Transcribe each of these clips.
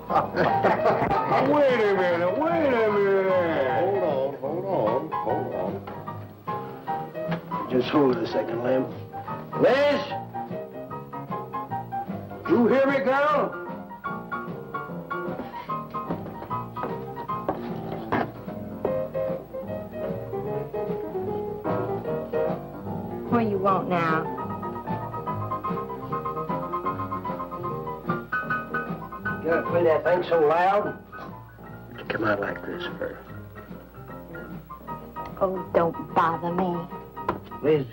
Wait a minute. Hold on. Just hold it a second, Lem. Liz? You hear me, girl? What do you want now? You gotta play that thing so loud. Come out like this first. Oh, don't bother me. Liz.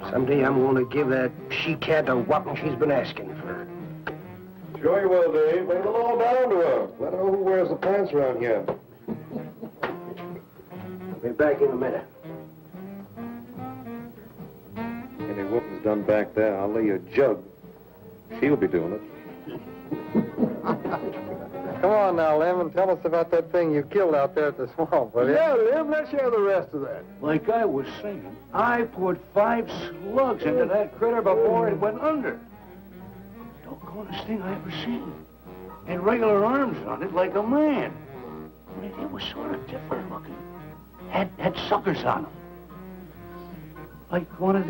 Someday I'm gonna give that she-cat a whopping she's been asking for. Sure you will, Dave. Bring the law down to her. Let her know who wears the pants around here. I'll be back in a minute. Any whooping's done back there, I'll lay you a jug. She'll be doing it. Come on now, Lem, and tell us about that thing you killed out there at the swamp, will you? Yeah, Lem, let's hear the rest of that. Like I was saying, I put 5 slugs into that critter before it went under. Doggonest thing I ever seen. Had regular arms on it like a man. I mean, it was sort of different looking. Had suckers on them. Like one of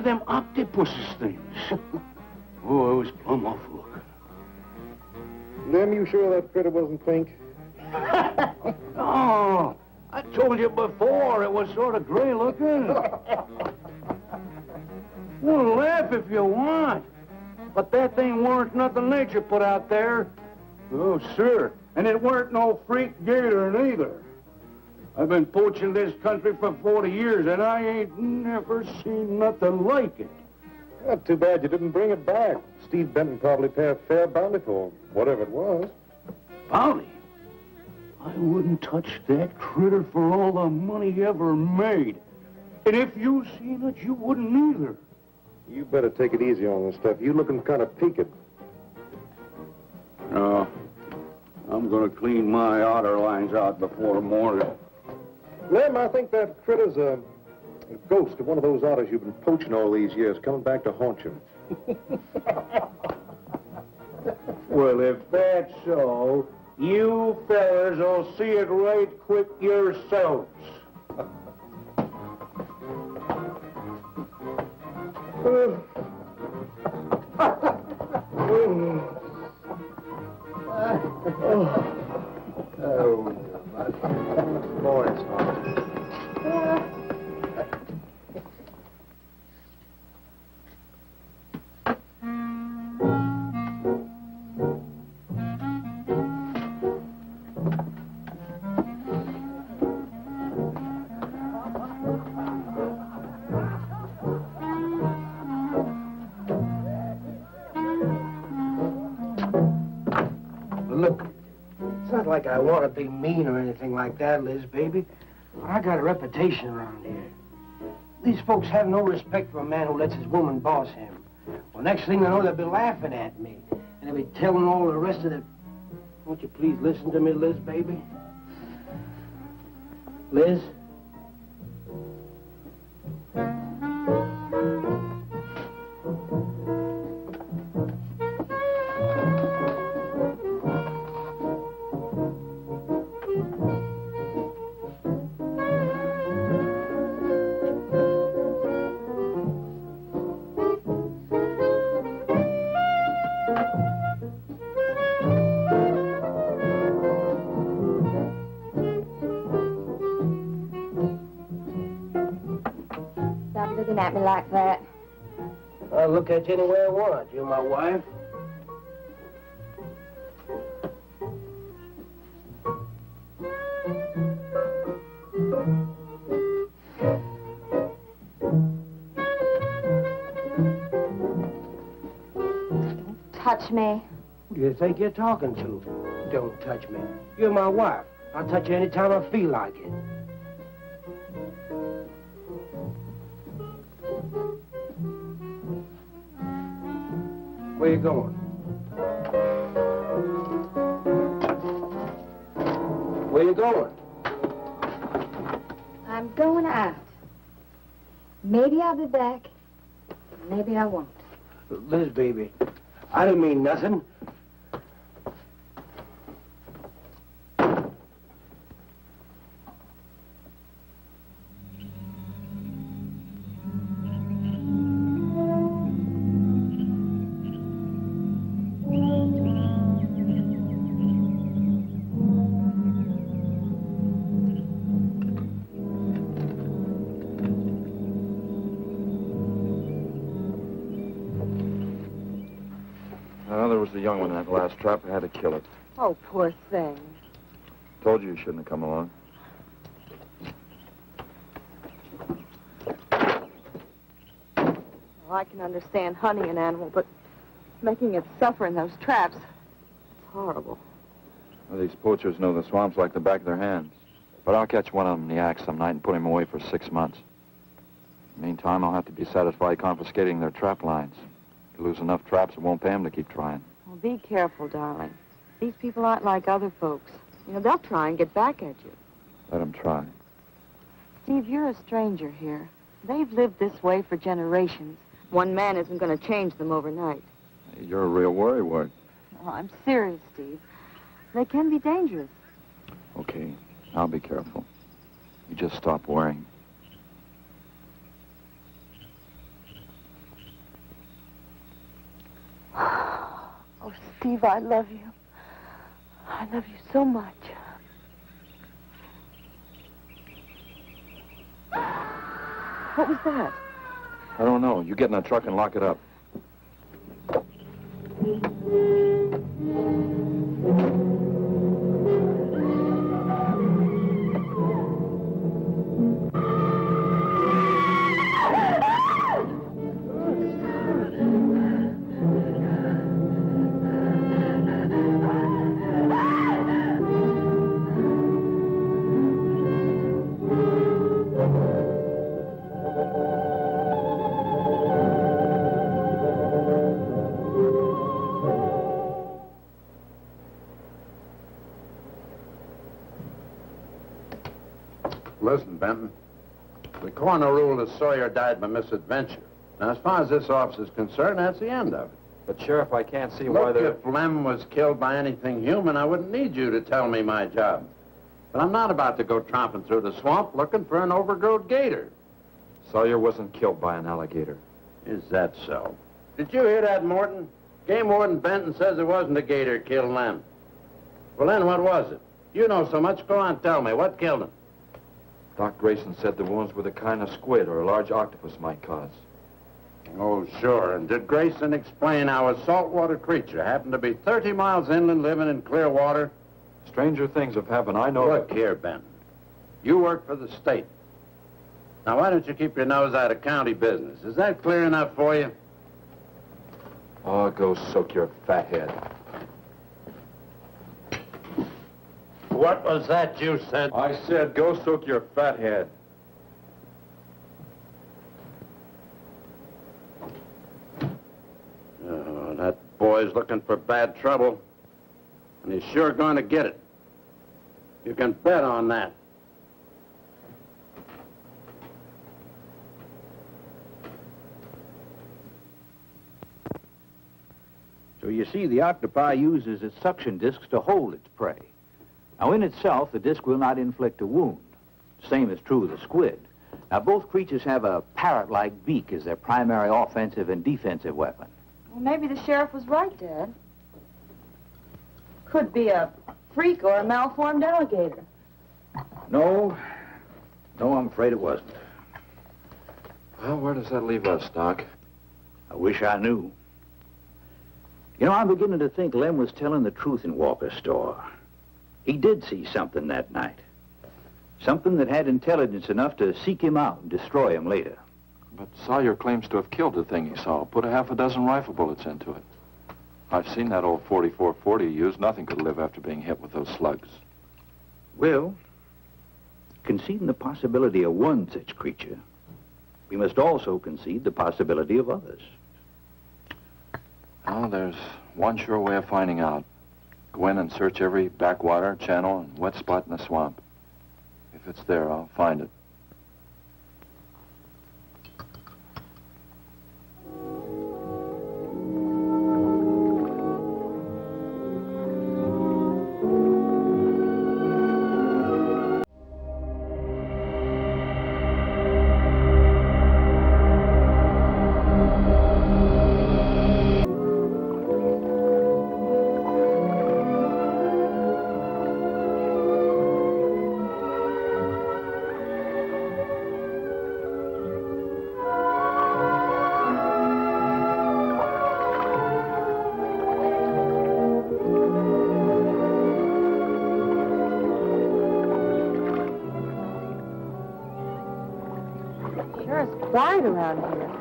them octopuses things. Oh, it was plumb awful looking. Lem, you sure that critter wasn't pink? Oh, I told you before it was sort of gray looking. Well, laugh if you want. But that thing weren't nothing nature put out there. Oh, sir. And it weren't no freak gator neither. I've been poaching this country for 40 years, and I ain't never seen nothing like it. Well, too bad you didn't bring it back. Steve Benton probably paid a fair bounty for whatever it was. Bounty? I wouldn't touch that critter for all the money he ever made. And if you seen it, you wouldn't either. You better take it easy on this stuff. You looking kind of peaked. No. I'm gonna clean my outer lines out before morning. Lem, I think that critter's a ghost of one of those otters you've been poaching all these years, coming back to haunt you. Well, if that's so, you fellas will see it right quick yourselves. Look, it's not like I want to be mean or anything like that, Liz, baby. But I got a reputation around here. These folks have no respect for a man who lets his woman boss him. Well, next thing they know, they'll be laughing at me. And they'll be telling all the rest of the... Won't you please listen to me, Liz, baby? Liz? Looking at me like that. I'll look at you any way I want. You're my wife. Don't touch me. Who do you think you're talking to? Don't touch me. You're my wife. I'll touch you anytime I feel like it. Where you going? Where you going? I'm going out. Maybe I'll be back. Maybe I won't. Liz, baby, I didn't mean nothing. There was the young one in that last trap. I had to kill it. Oh, poor thing. Told you shouldn't have come along. Well, I can understand hunting an animal, but making it suffer in those traps, it's horrible. Well, these poachers know the swamps like the back of their hands. But I'll catch one of them in the act some night and put him away for 6 months. Meantime, I'll have to be satisfied confiscating their trap lines. You lose enough traps, it won't pay them to keep trying. Well, be careful, darling. These people aren't like other folks. You know, they'll try and get back at you. Let them try. Steve, you're a stranger here. They've lived this way for generations. One man isn't going to change them overnight. You're a real worrywart. Oh, I'm serious, Steve. They can be dangerous. Okay, I'll be careful. You just stop worrying. Oh, Steve, I love you. I love you so much. What was that? I don't know. You get in that truck and lock it up. Listen, Benton. The coroner ruled that Sawyer died by misadventure. Now, as far as this officer's concerned, that's the end of it. But, Sheriff, I can't see why Look, if Lem was killed by anything human, I wouldn't need you to tell me my job. But I'm not about to go tromping through the swamp looking for an overgrown gator. Sawyer wasn't killed by an alligator. Is that so? Did you hear that, Morton? Game Warden Benton says it wasn't a gator killed Lem. Well, then what was it? You know so much. Go on, tell me. What killed him? Doc Grayson said the wounds were the kind of squid or a large octopus might cause. Oh, sure. And did Grayson explain how a saltwater creature happened to be 30 miles inland living in clear water? Stranger things have happened. I know. Look here, Benton. You work for the state. Now, why don't you keep your nose out of county business? Is that clear enough for you? Oh, go soak your fat head. What was that you said? I said go soak your fat head. Oh, that boy's looking for bad trouble. And he's sure going to get it. You can bet on that. So you see, the octopi uses its suction discs to hold its prey. Now, in itself, the disc will not inflict a wound. Same is true of the squid. Now, both creatures have a parrot-like beak as their primary offensive and defensive weapon. Well, maybe the sheriff was right, Dad. Could be a freak or a malformed alligator. No, I'm afraid it wasn't. Well, where does that leave us, Doc? I wish I knew. You know, I'm beginning to think Lem was telling the truth in Walker's store. He did see something that night. Something that had intelligence enough to seek him out and destroy him later. But Sawyer claims to have killed the thing he saw. Put a half a dozen rifle bullets into it. I've seen that old 44-40 he used. Nothing could live after being hit with those slugs. Well, conceding the possibility of one such creature, we must also concede the possibility of others. Well, there's one sure way of finding out. Go in and search every backwater, channel, and wet spot in the swamp. If it's there, I'll find it. Sure is quiet around here.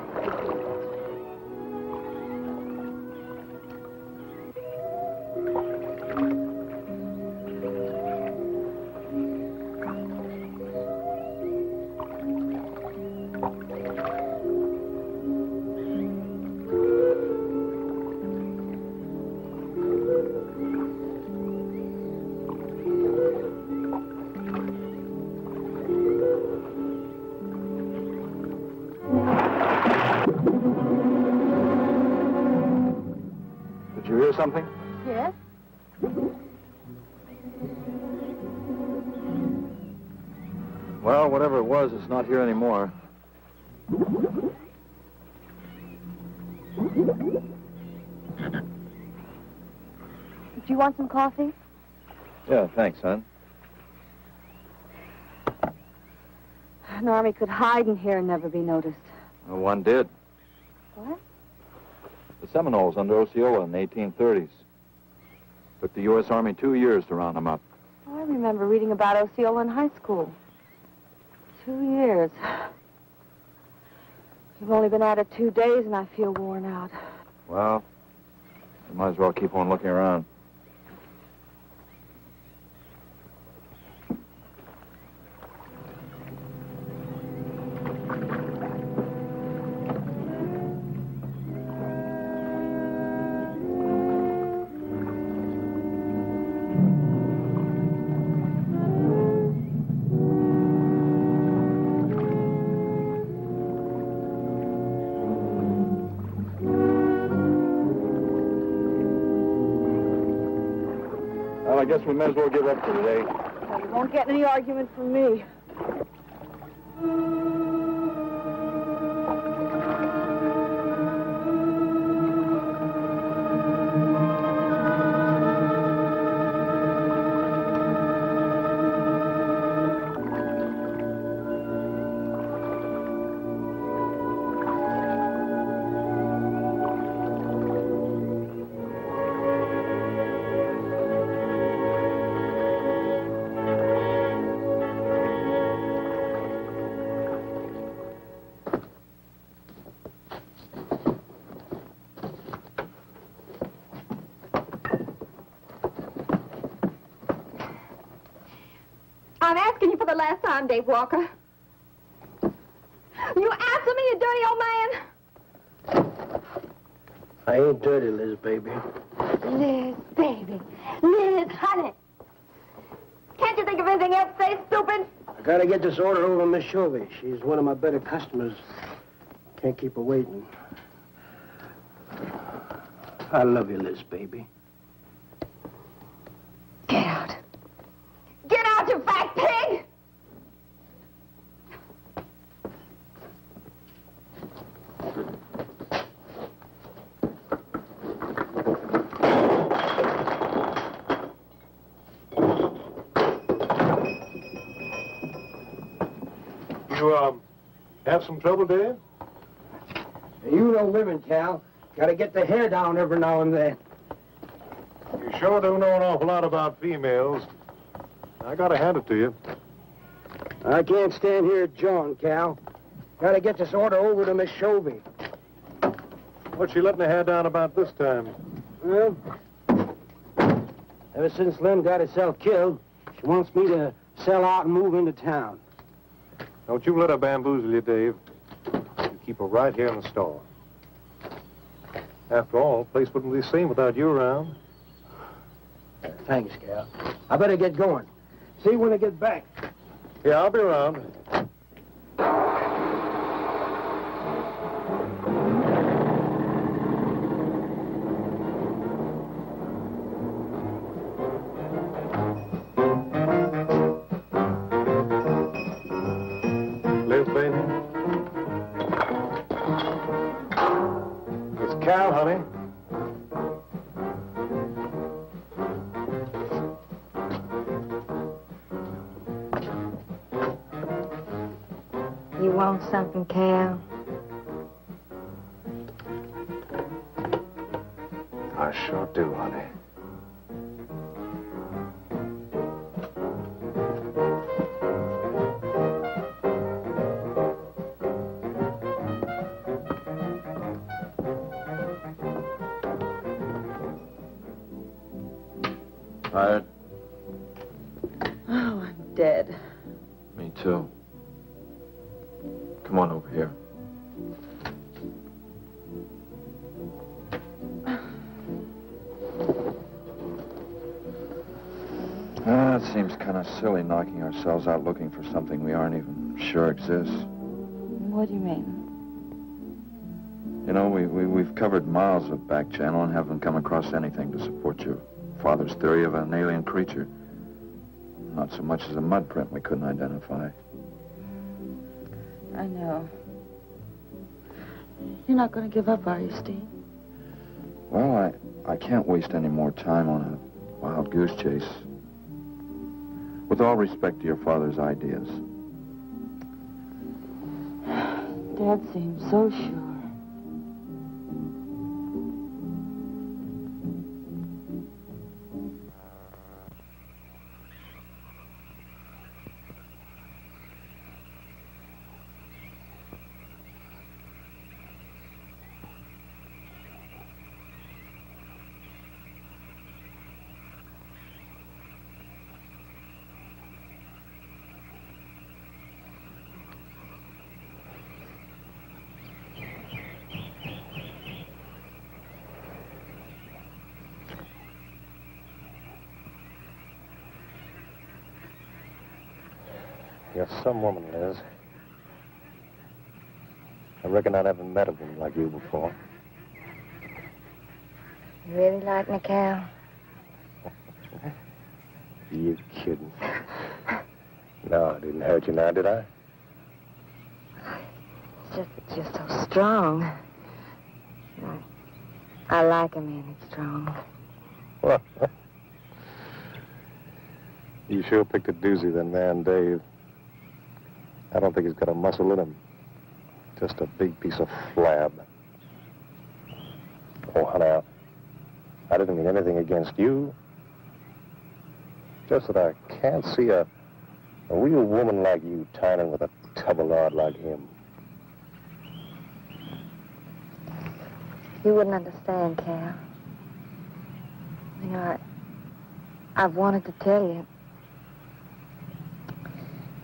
Did you hear something? Yes? Well, whatever it was, it's not here anymore. Do you want some coffee? Yeah, thanks, son. An army could hide in here and never be noticed. Well, one did. What? The Seminoles under Osceola in the 1830s. Took the U.S. Army 2 years to round them up. Oh, I remember reading about Osceola in high school. 2 years. You've only been at it 2 days, and I feel worn out. Well, you might as well keep on looking around. Well, I guess we may as well give up for today. Well, you won't get any argument from me. I'm asking you for the last time, Dave Walker. You answer me, you dirty old man. I ain't dirty, Liz, baby. Liz, baby. Liz, honey. Can't you think of anything else to say, stupid? I gotta get this order over to Miss Shovey. She's one of my better customers. Can't keep her waiting. I love you, Liz, baby. Get out. Get out, you fat pig! You, have some trouble, Dave? You know women, Cal. Gotta get the hair down every now and then. You sure do know an awful lot about females. I gotta hand it to you. I can't stand here jawing, Cal. Gotta get this order over to Miss Shovey. What's she letting her hair down about this time? Well, ever since Lem got herself killed, she wants me to sell out and move into town. Don't you let her bamboozle you, Dave. You keep her right here in the store. After all, the place wouldn't be the same without you around. Thanks, Cal. I better get going. See you when I get back. Yeah, I'll be around. Liz, baby. It's Cal, honey. You want something, Cal? I sure do, honey. Tired? Oh, I'm dead. Me too. Come on over here. It seems kind of silly knocking ourselves out looking for something we aren't even sure exists. What do you mean? You know, we've covered miles of back channel and haven't come across anything to support your father's theory of an alien creature. Not so much as a mud print we couldn't identify. I know. You're not going to give up, are you, Steve? Well, I can't waste any more time on a wild goose chase. With all respect to your father's ideas. Dad seems so sure. You're some woman, Liz. I reckon I never met a woman like you before. You really like me, Cal? You kidding? No, I didn't hurt you now, did I? It's just that you're so strong. I like a man that's strong. Well, you sure picked a doozy, that man, Dave. I don't think he's got a muscle in him. Just a big piece of flab. Oh, honey, I didn't mean anything against you. Just that I can't see a real woman like you tying with a tub-o-lard like him. You wouldn't understand, Cal. You know, I've wanted to tell you.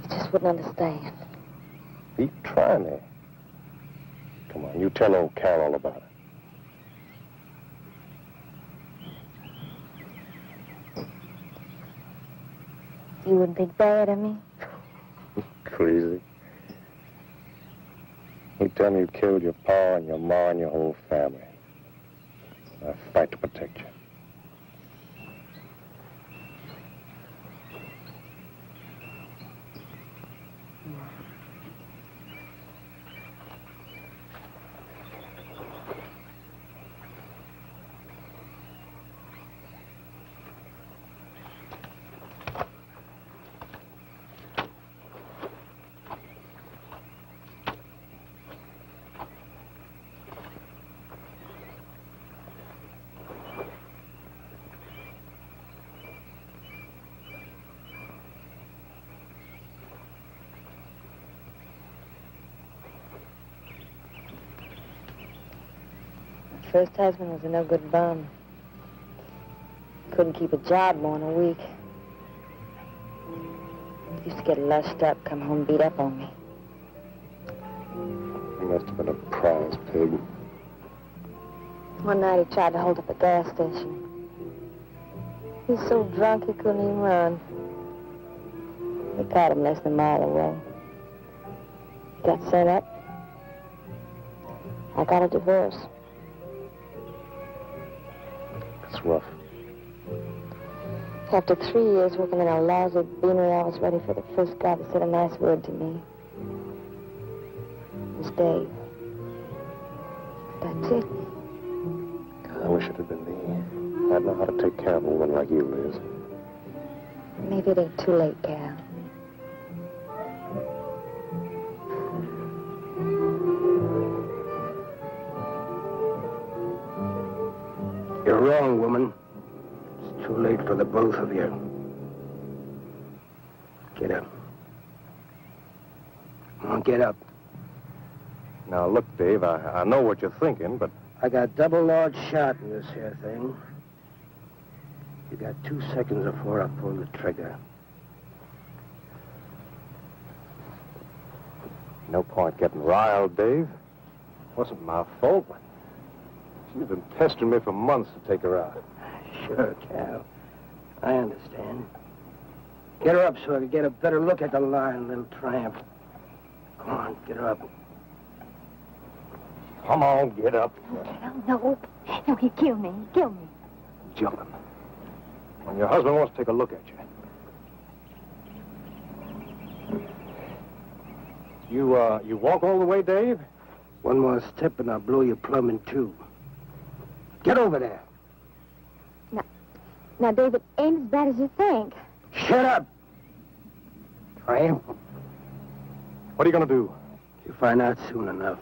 You just wouldn't understand. Pete, try me. Come on, you tell old Cal all about it. You wouldn't think bad of me? Crazy. You tell me you killed your pa and your ma and your whole family. I fight to protect you. First husband was a no-good bum. Couldn't keep a job more than a week. Used to get lushed up, come home beat up on me. He must have been a prize pig. One night he tried to hold up a gas station. He was so drunk he couldn't even run. They caught him less than a mile away. Got sent up. I got a divorce. It's rough. After 3 years working in a lousy beanery, I was ready for the first guy that said a nice word to me. It was Dave. That's it. I wish it had been me. I'd know how to take care of a woman like you, Liz. Maybe it ain't too late, Cal. You're wrong, woman. It's too late for the both of you. Get up. Come on, get up. Now, look, Dave, I know what you're thinking, but... I got double large shot in this here thing. You got 2 seconds before I pull the trigger. No point getting riled, Dave. Wasn't my fault. She's been pestering me for months to take her out. Sure, Cal. I understand. Get her up so I can get a better look at the line, little tramp. Come on, get her up. Come on, get up. Cal, no. No, he'd kill me. He'd kill me. Jumping. When your husband wants to take a look at you. You walk all the way, Dave? One more step and I'll blow you plumb in two. Get over there. Now, David, ain't as bad as you think. Shut up! Tramp. What are you going to do? You'll find out soon enough.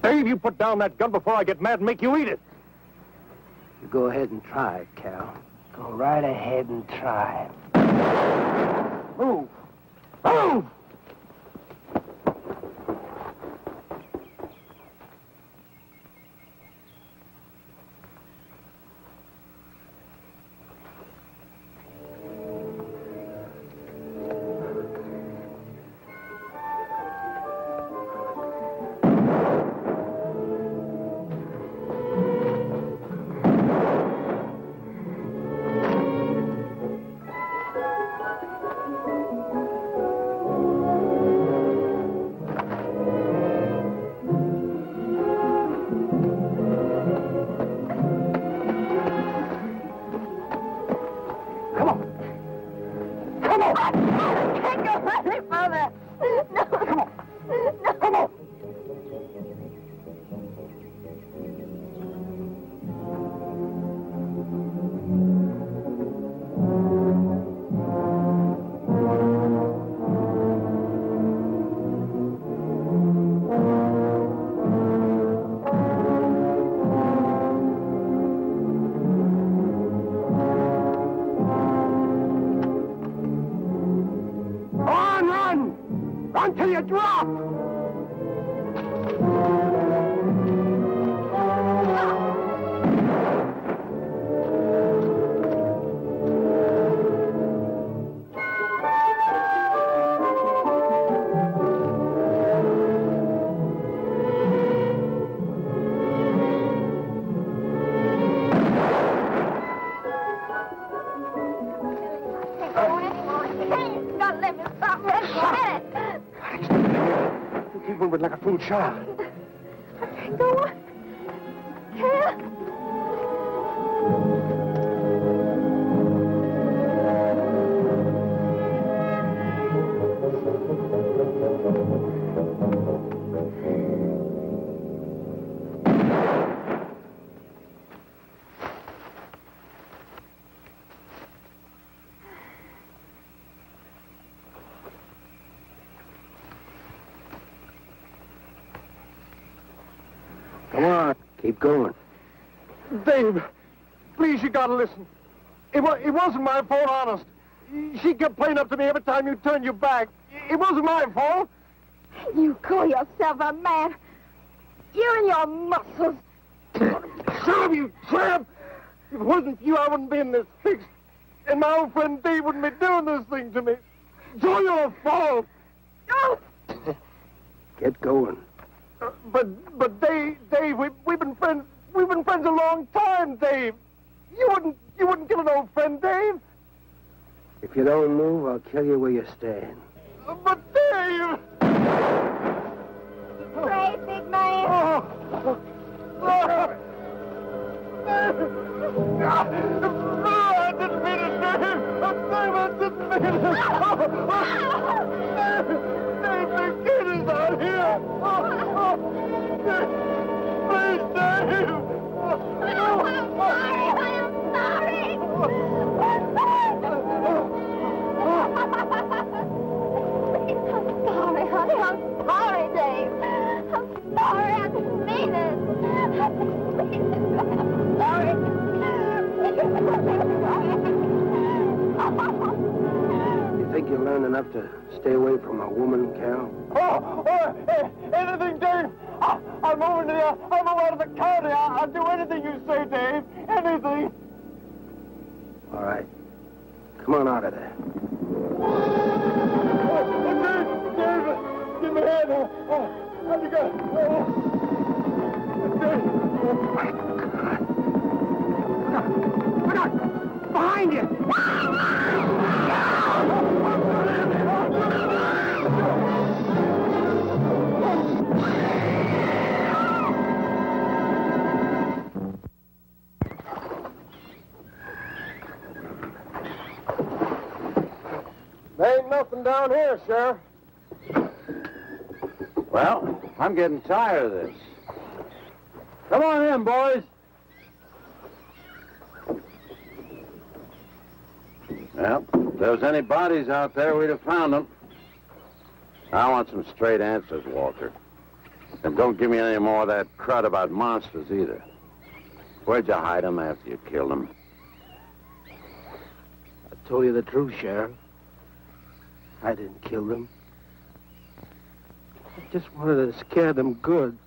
Dave, you put down that gun before I get mad and make you eat it. You go ahead and try it, Cal. Go right ahead and try it. Move! Move! Until you drop! Like a fool child. I can't go on. Can't. Come on, keep going. Dave, please, you gotta listen. It wasn't my fault, honest. She kept playing up to me every time you turned your back. It wasn't my fault. You call yourself a man. You and your muscles. Serve you, tramp! If it wasn't for you, I wouldn't be in this fix. And my old friend Dave wouldn't be doing this thing to me. It's all your fault. Get going. But Dave, we've been friends. We've been friends a long time, Dave. You wouldn't kill an old friend, Dave. If you don't move, I'll kill you where you stand. But Dave! Pray, big man. I didn't mean it, Dave. Dave, I didn't mean it. Dave, the kid is out here. Please, Dave. I'm sorry. I'm sorry, honey. I'm sorry, Dave. I'm sorry. I didn't mean it. I didn't mean it. I'm sorry. You think you learned enough to stay away from a woman, Cal? Hey, anything, Dave. I'm moving out of the county. I'll do anything you say, Dave. Anything. All right. Come on out of there. Dave, give me a hand. How'd you go? Oh, my God. Look out! Behind you! There ain't nothing down here, Sheriff. Well, I'm getting tired of this. Come on in, boys. Well, if there was any bodies out there, we'd have found them. I want some straight answers, Walker. And don't give me any more of that crud about monsters, either. Where'd you hide them after you killed them? I told you the truth, Sheriff. I didn't kill them. I just wanted to scare them good.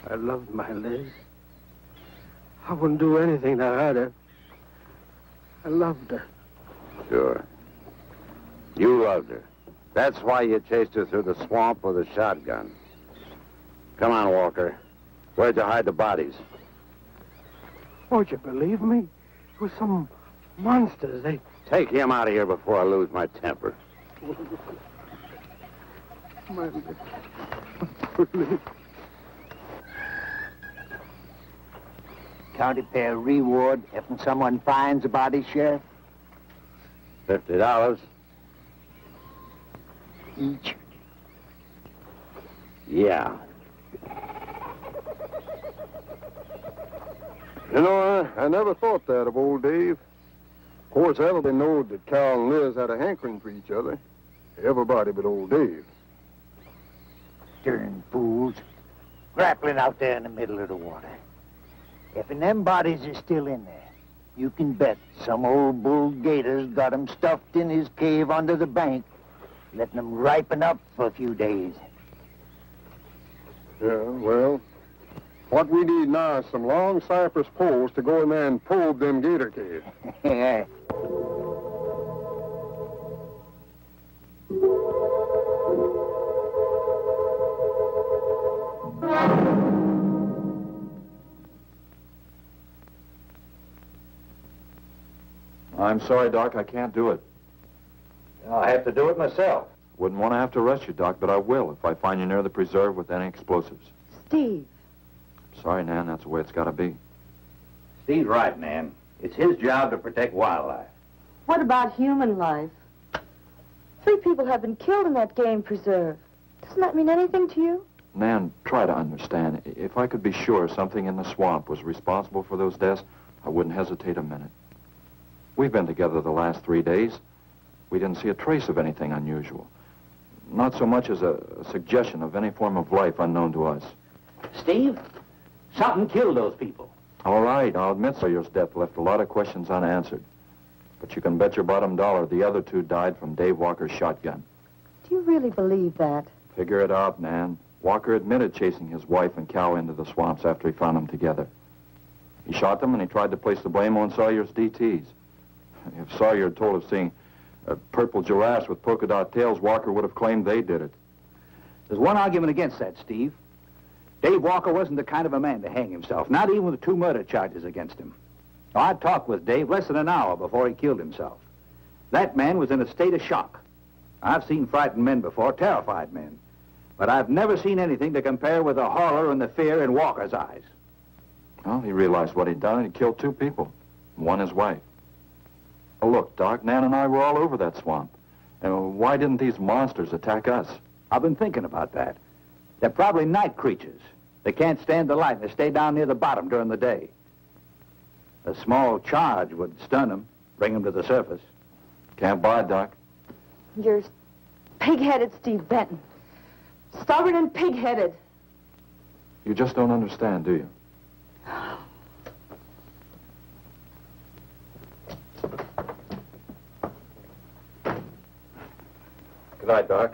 I loved my Liz. I wouldn't do anything to hurt her. I loved her. Sure. You loved her. That's why you chased her through the swamp with a shotgun. Come on, Walker. Where'd you hide the bodies? Won't you believe me? It was some monsters. They... Take him out of here before I lose my temper. My Liz. County pay a reward if someone finds a body, Sheriff? $50. Each. Yeah. You know, I never thought that of old Dave. Of course, everybody knowed that Cal and Liz had a hankering for each other. Everybody but old Dave. Darn fools. Grappling out there in the middle of the water. If them bodies are still in there, you can bet some old bull gator's got 'em stuffed in his cave under the bank, letting 'em ripen up for a few days. Yeah, well, what we need now is some long cypress poles to go in there and probe them gator caves. Yeah. I'm sorry, Doc, I can't do it. I have to do it myself. Wouldn't want to have to arrest you, Doc, but I will if I find you near the preserve with any explosives. Steve. Sorry, Nan, that's the way it's got to be. Steve's right, Nan. It's his job to protect wildlife. What about human life? 3 people have been killed in that game preserve. Doesn't that mean anything to you? Nan, try to understand. If I could be sure something in the swamp was responsible for those deaths, I wouldn't hesitate a minute. We've been together the last 3 days. We didn't see a trace of anything unusual. Not so much as a suggestion of any form of life unknown to us. Steve, something killed those people. All right, I'll admit Sawyer's death left a lot of questions unanswered. But you can bet your bottom dollar the other 2 died from Dave Walker's shotgun. Do you really believe that? Figure it out, Nan. Walker admitted chasing his wife and cow into the swamps after he found them together. He shot them and he tried to place the blame on Sawyer's DTs. If Sawyer had told of seeing purple giraffes with polka dot tails, Walker would have claimed they did it. There's one argument against that, Steve. Dave Walker wasn't the kind of a man to hang himself, not even with 2 murder charges against him. I talked with Dave less than an hour before he killed himself. That man was in a state of shock. I've seen frightened men before, terrified men. But I've never seen anything to compare with the horror and the fear in Walker's eyes. Well, he realized what he'd done and he killed 2 people. One his wife. Oh, look, Doc, Nan and I were all over that swamp. And why didn't these monsters attack us? I've been thinking about that. They're probably night creatures. They can't stand the light and they stay down near the bottom during the day. A small charge would stun them, bring them to the surface. Can't buy it, Doc. You're pig-headed, Steve Benton. Stubborn and pig-headed. You just don't understand, do you? Good night, Doc.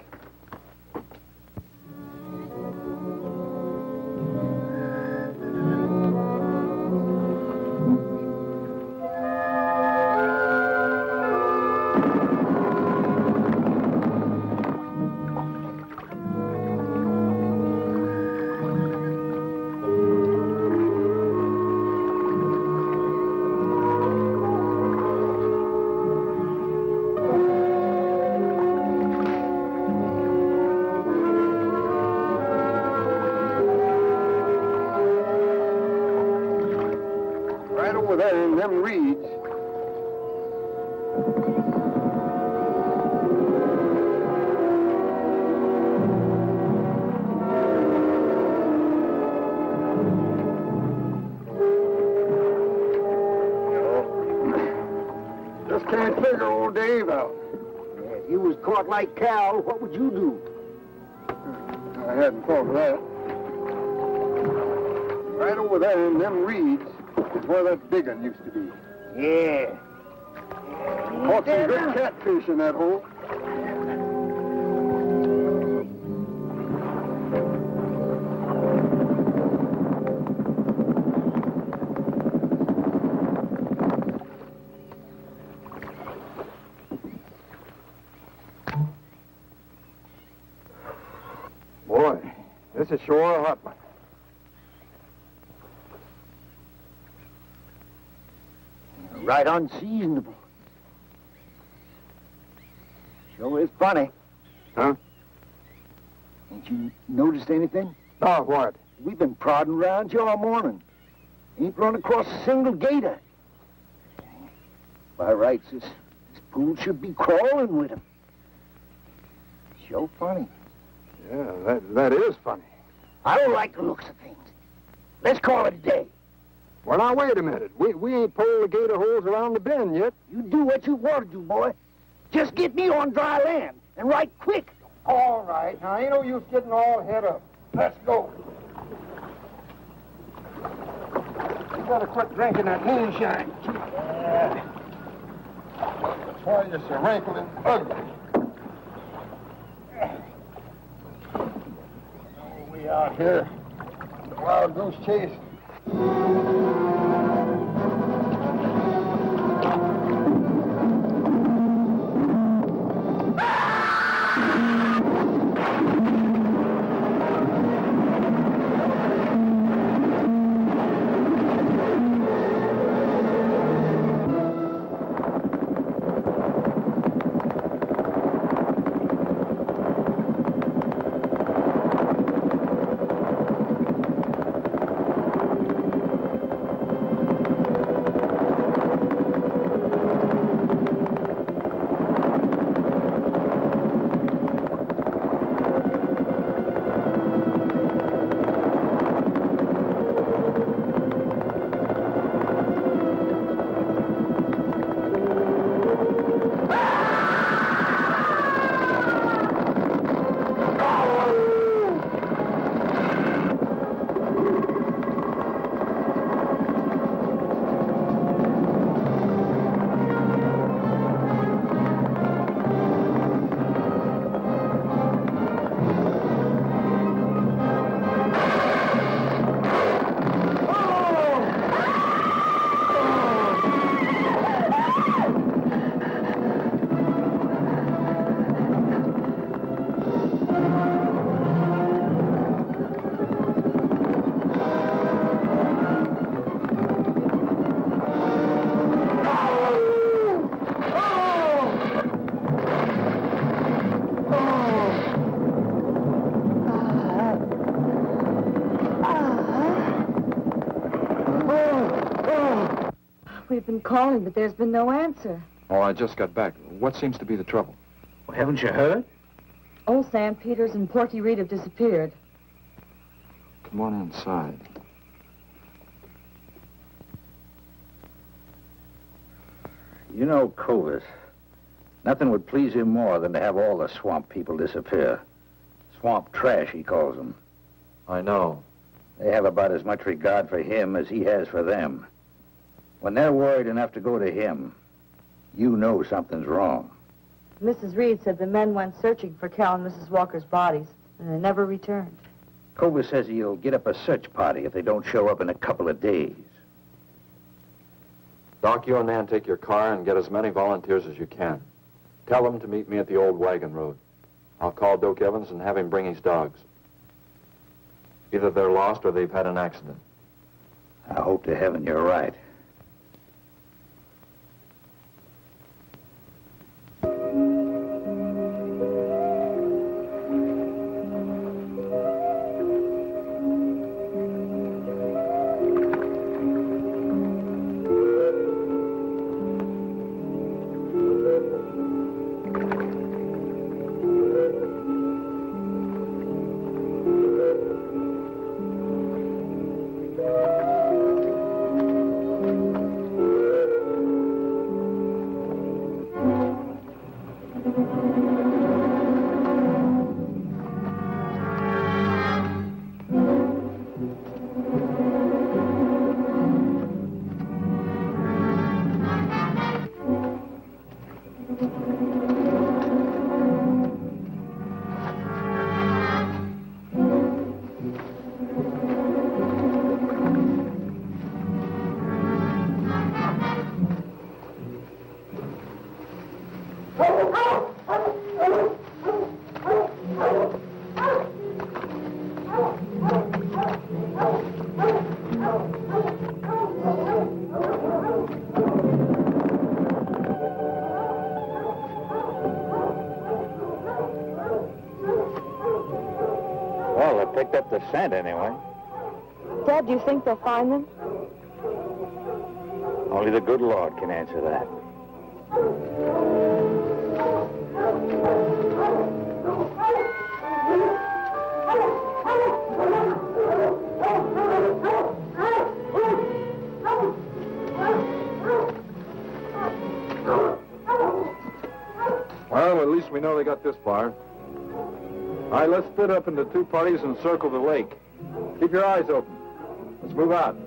Right over there in them reeds. Just can't figure old Dave out. If you was caught like Cal, what would you do? I hadn't thought of that. Right over there in them reeds is where that big one used to be. Yeah. Caught some good catfish in that hole. Boy, this is sure a hot one. Right unseasonable. Sure is funny. Huh? Ain't you noticed anything? Oh, what? We've been prodding around here all morning. Ain't run across a single gator. By rights, this pool should be crawling with 'em. Sure funny. Yeah, that is funny. I don't like the looks of things. Let's call it a day. Well, now, wait a minute. We ain't pulled the gator holes around the bend yet. You do what you want to do, boy. Just get me on dry land, and right quick. All right. Now, ain't no use getting all head up. Let's go. You better quit drinking that moonshine. That's why you're so wrinkled and ugly. We out here, wild goose chase. We've been calling, but there's been no answer. Oh, I just got back. What seems to be the trouble? Well, haven't you heard? Old Sam Peters and Porky Reed have disappeared. Come on inside. You know, Clovis, nothing would please him more than to have all the swamp people disappear. Swamp trash, he calls them. I know. They have about as much regard for him as he has for them. When they're worried enough to go to him, you know something's wrong. Mrs. Reed said the men went searching for Cal and Mrs. Walker's bodies, and they never returned. Cobra says he'll get up a search party if they don't show up in a couple of days. Doc, you and Nan take your car and get as many volunteers as you can. Tell them to meet me at the old wagon road. I'll call Doak Evans and have him bring his dogs. Either they're lost or they've had an accident. I hope to heaven you're right. Well, they picked up the scent anyway. Dad, do you think they'll find them? Only the good Lord can answer that. Well, at least we know they got this far. All right, let's split up into two parties and circle the lake. Keep your eyes open. Let's move out.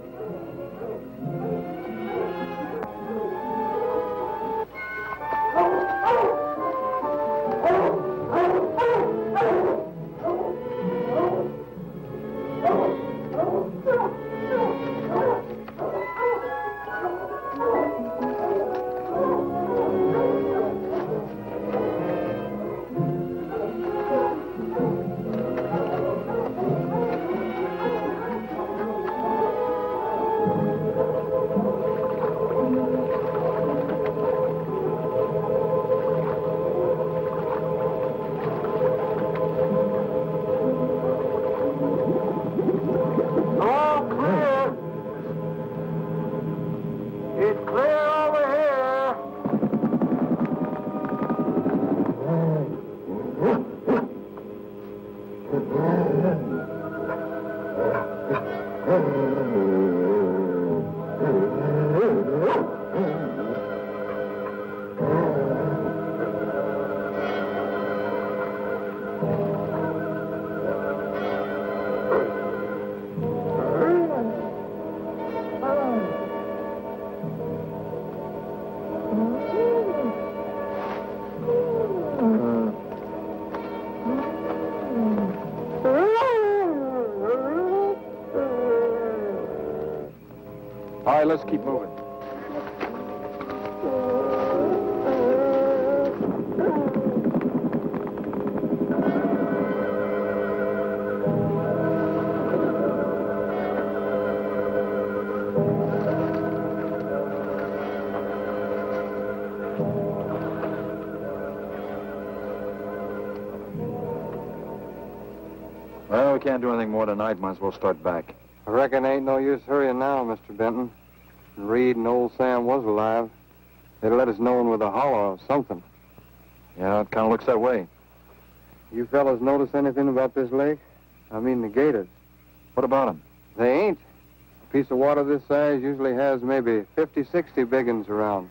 All right, let's keep moving. Well, we can't do anything more tonight. Might as well start back. I reckon ain't no use hurrying now, Mr. Benton. Reed and old Sam was alive. They'd let us know with a holler or something. Yeah, it kind of looks that way. You fellas notice anything about this lake? I mean the gators. What about them? They ain't. A piece of water this size usually has maybe 50, 60 big uns around.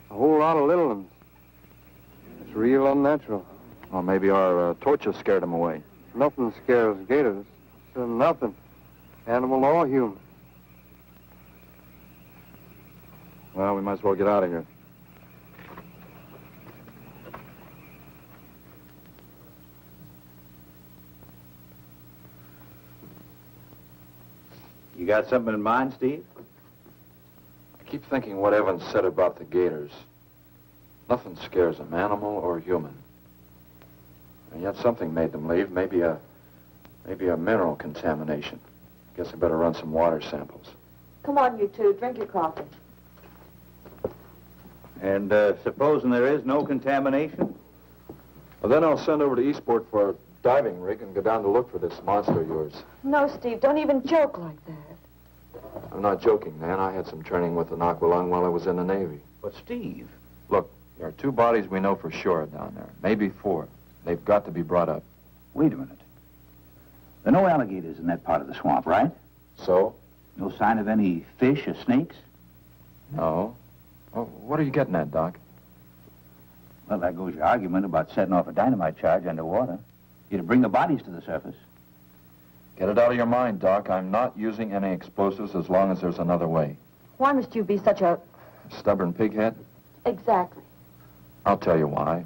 A whole lot of little ones. It's real unnatural. Well, maybe our torches scared them away. Nothing scares gators. Nothing. Animal or human. Well, we might as well get out of here. You got something in mind, Steve? I keep thinking what Evans said about the gators. Nothing scares them, animal or human. And yet something made them leave. Maybe a mineral contamination. Guess I better run some water samples. Come on, you two. Drink your coffee. And supposing there is no contamination? Well, then I'll send over to Eastport for a diving rig and go down to look for this monster of yours. No, Steve, don't even joke like that. I'm not joking, Nan. I had some training with an aqualung while I was in the Navy. But, Steve... Look, there are 2 bodies we know for sure down there. Maybe 4. They've got to be brought up. Wait a minute. There are no alligators in that part of the swamp, right? So? No sign of any fish or snakes? No. Well, what are you getting at, Doc? Well, there goes your argument about setting off a dynamite charge underwater. You'd bring the bodies to the surface. Get it out of your mind, Doc. I'm not using any explosives as long as there's another way. Why must you be such a... Stubborn pighead? Exactly. I'll tell you why.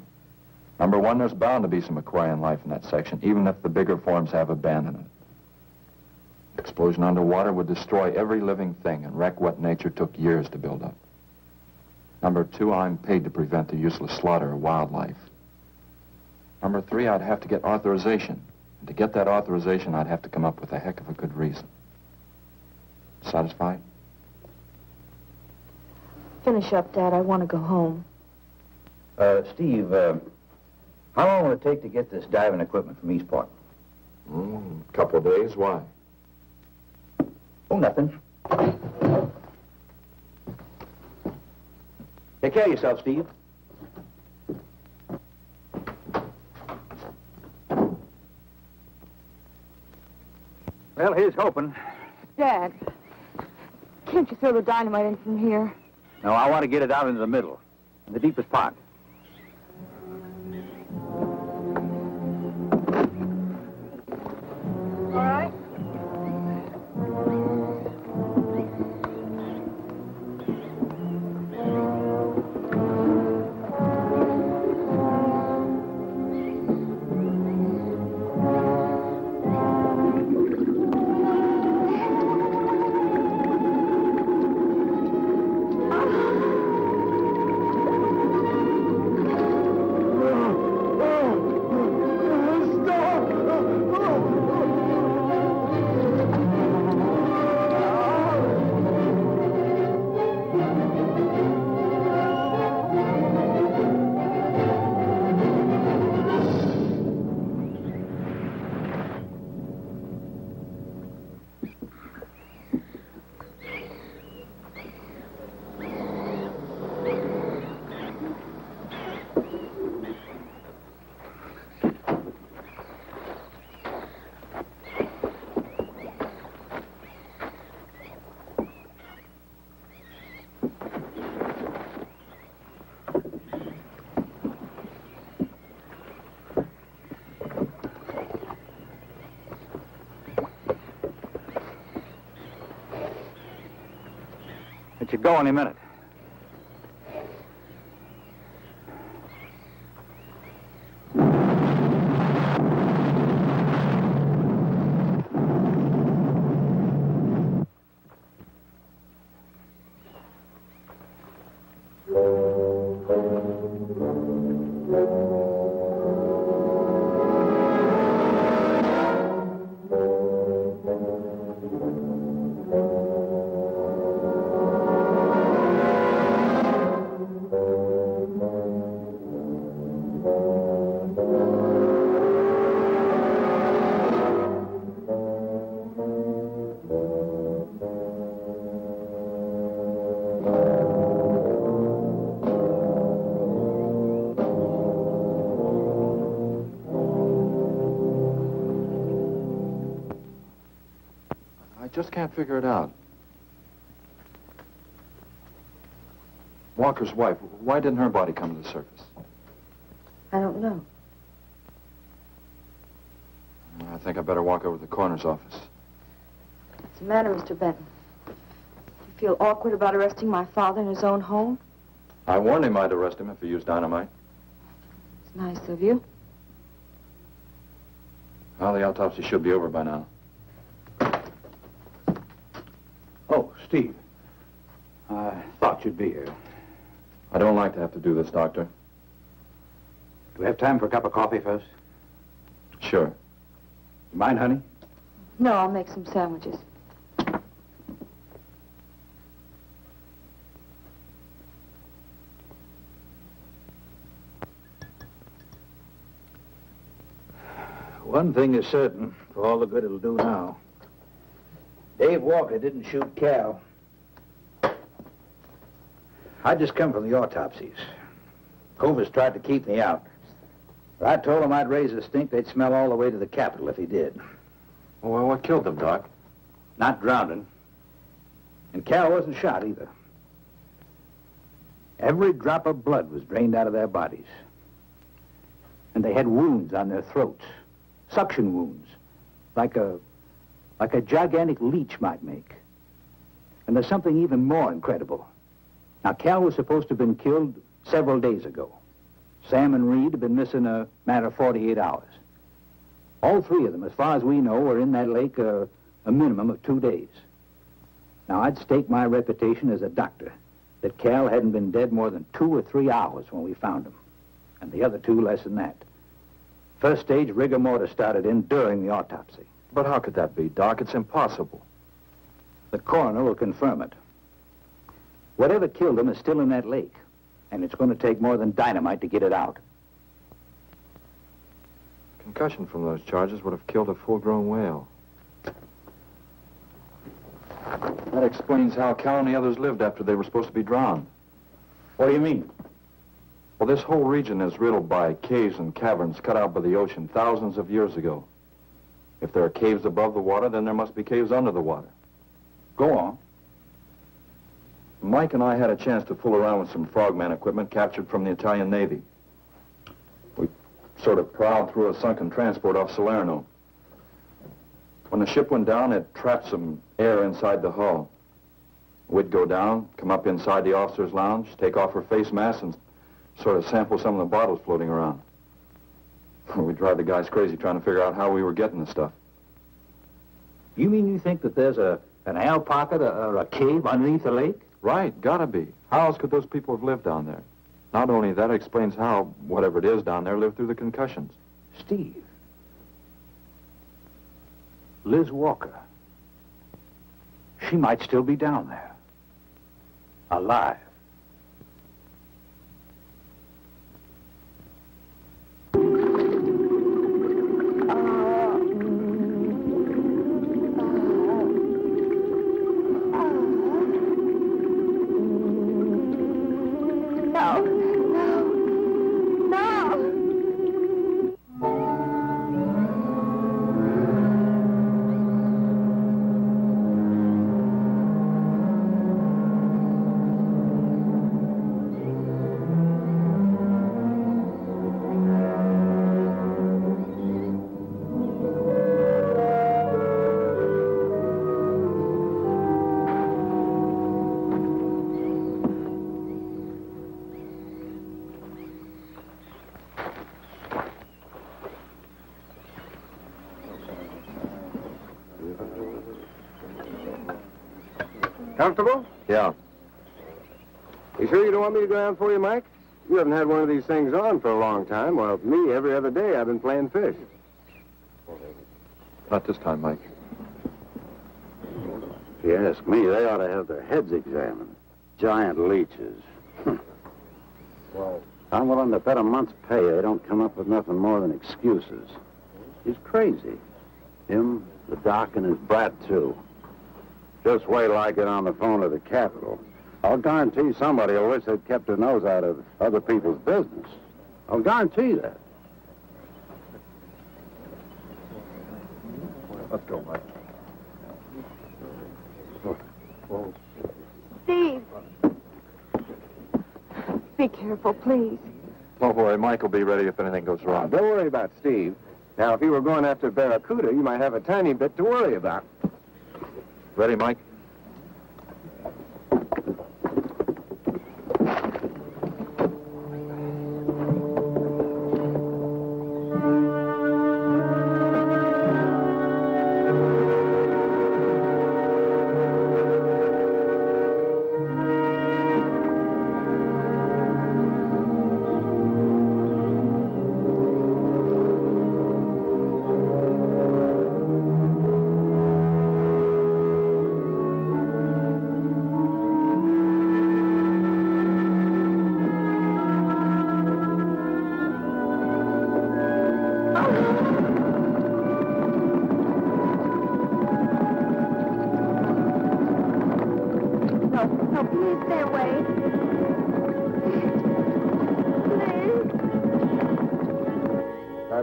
Number 1, there's bound to be some aquarian life in that section, even if the bigger forms have abandoned it. Explosion underwater would destroy every living thing and wreck what nature took years to build up. Number 2, I'm paid to prevent the useless slaughter of wildlife. Number 3, I'd have to get authorization. And to get that authorization, I'd have to come up with a heck of a good reason. Satisfied? Finish up, Dad. I want to go home. Steve, how long will it take to get this diving equipment from Eastport? Couple of days. Why? Oh, nothing. Take care of yourself, Steve. Well, here's hoping. Dad, can't you throw the dynamite in from here? No, I want to get it out into the middle, in the deepest part. All right. It should go any minute. I just can't figure it out. Walker's wife, why didn't her body come to the surface? I don't know. I think I better walk over to the coroner's office. What's the matter, Mr. Benton? You feel awkward about arresting my father in his own home? I warned him I'd arrest him if he used dynamite. It's nice of you. Well, the autopsy should be over by now. Steve, I thought you'd be here. I don't like to have to do this, Doctor. Do we have time for a cup of coffee first? Sure. You mind, honey? No, I'll make some sandwiches. One thing is certain, for all the good it'll do now. Dave Walker didn't shoot Cal. I just come from the autopsies. Covers tried to keep me out. But I told him I'd raise a stink they'd smell all the way to the Capitol if he did. Well, what killed them, Doc? Not drowning. And Cal wasn't shot either. Every drop of blood was drained out of their bodies. And they had wounds on their throats. Suction wounds. Like a gigantic leech might make. And there's something even more incredible. Now, Cal was supposed to have been killed several days ago. Sam and Reed have been missing a matter of 48 hours. All three of them, as far as we know, were in that lake a minimum of 2 days. Now, I'd stake my reputation as a doctor that Cal hadn't been dead more than 2 or 3 hours when we found him. And the other two less than that. First stage rigor mortis started in during the autopsy. But how could that be, Doc? It's impossible. The coroner will confirm it. Whatever killed him is still in that lake, and it's going to take more than dynamite to get it out. Concussion from those charges would have killed a full-grown whale. That explains how Cal and the others lived after they were supposed to be drowned. What do you mean? Well, this whole region is riddled by caves and caverns cut out by the ocean thousands of years ago. If there are caves above the water, then there must be caves under the water. Go on. Mike and I had a chance to fool around with some frogman equipment captured from the Italian Navy. We sort of prowled through a sunken transport off Salerno. When the ship went down, it trapped some air inside the hull. We'd go down, come up inside the officer's lounge, take off her face mask, and sort of sample some of the bottles floating around. We'd drive the guys crazy trying to figure out how we were getting the stuff. You mean you think that there's an air pocket or a cave underneath the lake? Right, gotta be. How else could those people have lived down there? Not only that, it explains how, whatever it is down there, lived through the concussions. Steve. Liz Walker. She might still be down there. Alive. Comfortable? Yeah. You sure you don't want me to go down for you, Mike? You haven't had one of these things on for a long time. Well, me, every other day I've been playing fish. Not this time, Mike. If you ask me, they ought to have their heads examined. Giant leeches. Well, I'm willing to bet a month's pay they don't come up with nothing more than excuses. He's crazy. Him, the doc, and his brat, too. Just wait till I get on the phone to the Capitol. I'll guarantee somebody will wish they'd kept their nose out of other people's business. I'll guarantee that. Let's go, Mike. Steve! Be careful, please. Don't worry, Mike will be ready if anything goes wrong. don't worry about Steve. Now, if you were going after Barracuda, you might have a tiny bit to worry about. Ready, Mike?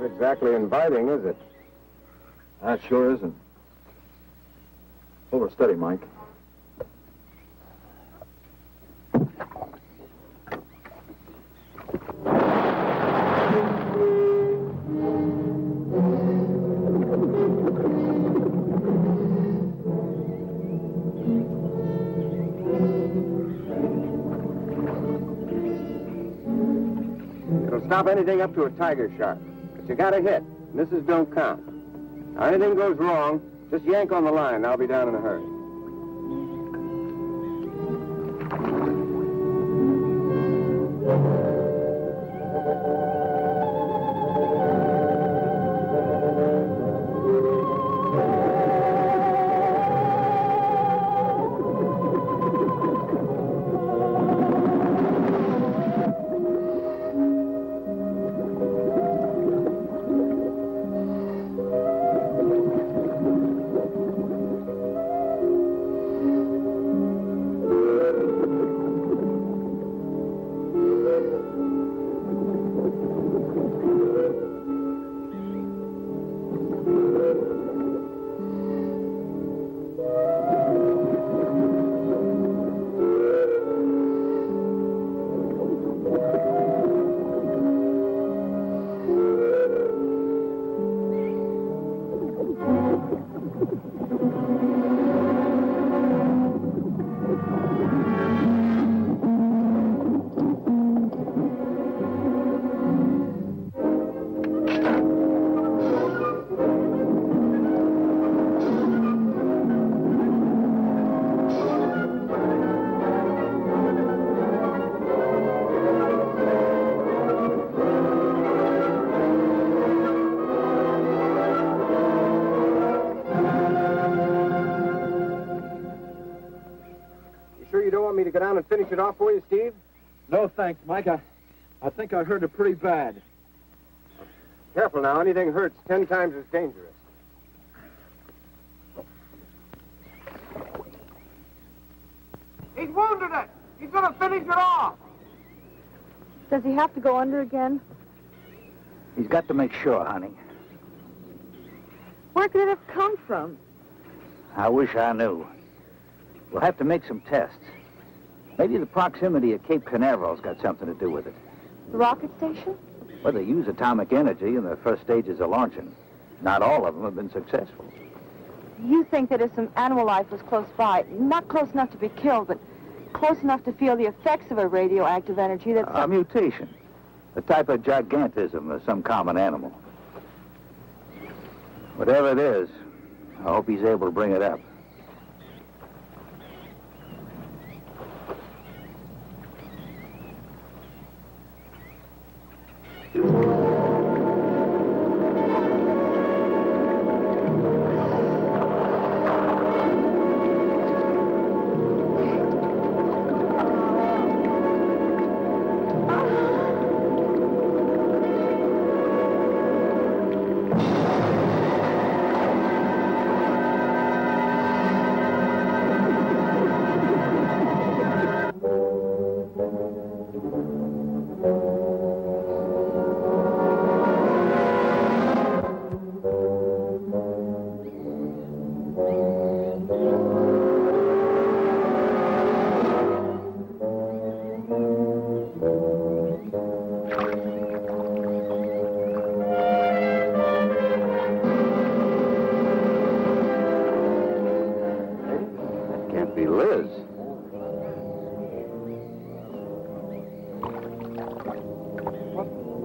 Not exactly inviting, is it? That sure isn't. Hold her steady, Mike. It'll stop anything up to a tiger shark. But you got a hit. Misses don't count. Now, anything goes wrong, just yank on the line, and I'll be down in a hurry. Me to go down and finish it off for you, Steve? No, thanks, Mike. I think I hurt it pretty bad. Careful now. Anything hurts 10 times as dangerous. He's wounded it. He's going to finish it off. Does he have to go under again? He's got to make sure, honey. Where could it have come from? I wish I knew. We'll have to make some tests. Maybe the proximity of Cape Canaveral's got something to do with it. The rocket station? Well, they use atomic energy in the first stages of launching. Not all of them have been successful. You think that if some animal life was close by, not close enough to be killed, but close enough to feel the effects of a radioactive energy, that's... A mutation. A type of gigantism of some common animal. Whatever it is, I hope he's able to bring it up.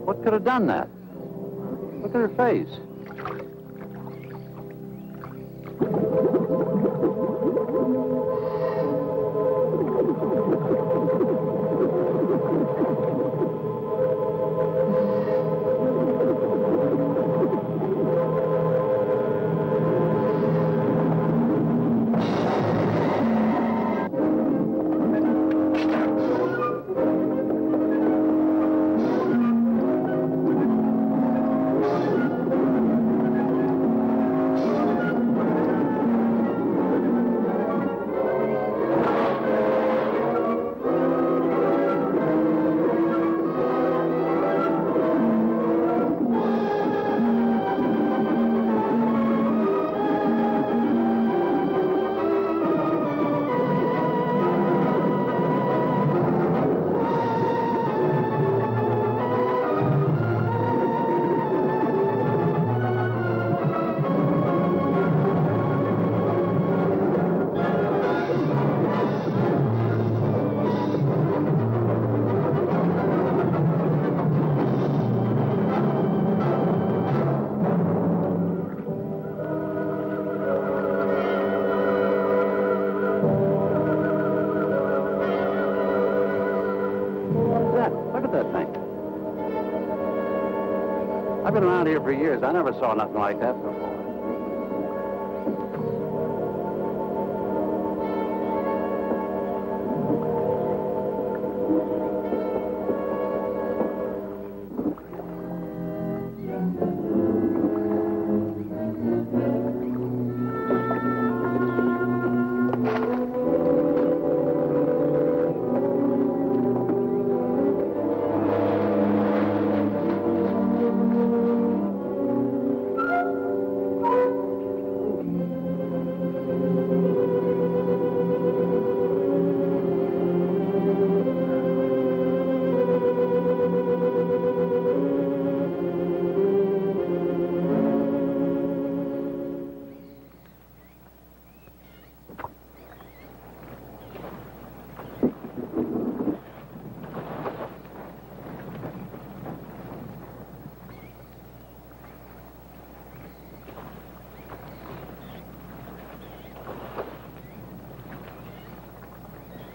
What could have done that? Look at her face. I've been around here for years. I never saw nothing like that before.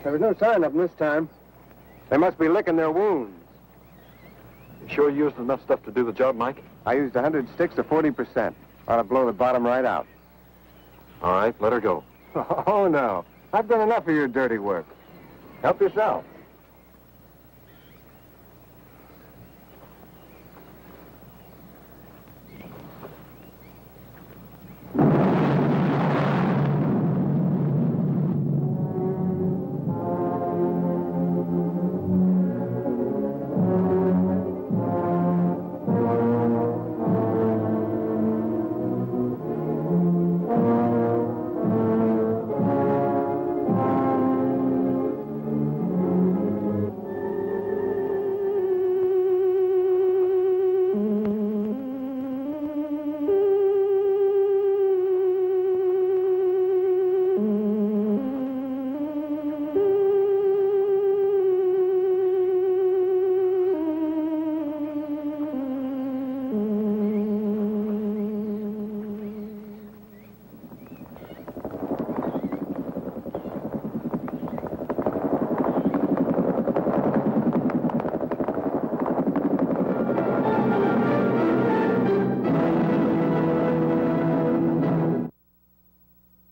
There was no sign of them this time. They must be licking their wounds. You sure you used enough stuff to do the job, Mike? I used 100 sticks to 40%. Ought to blow the bottom right out. All right, let her go. Oh, no. I've done enough of your dirty work. Help yourself.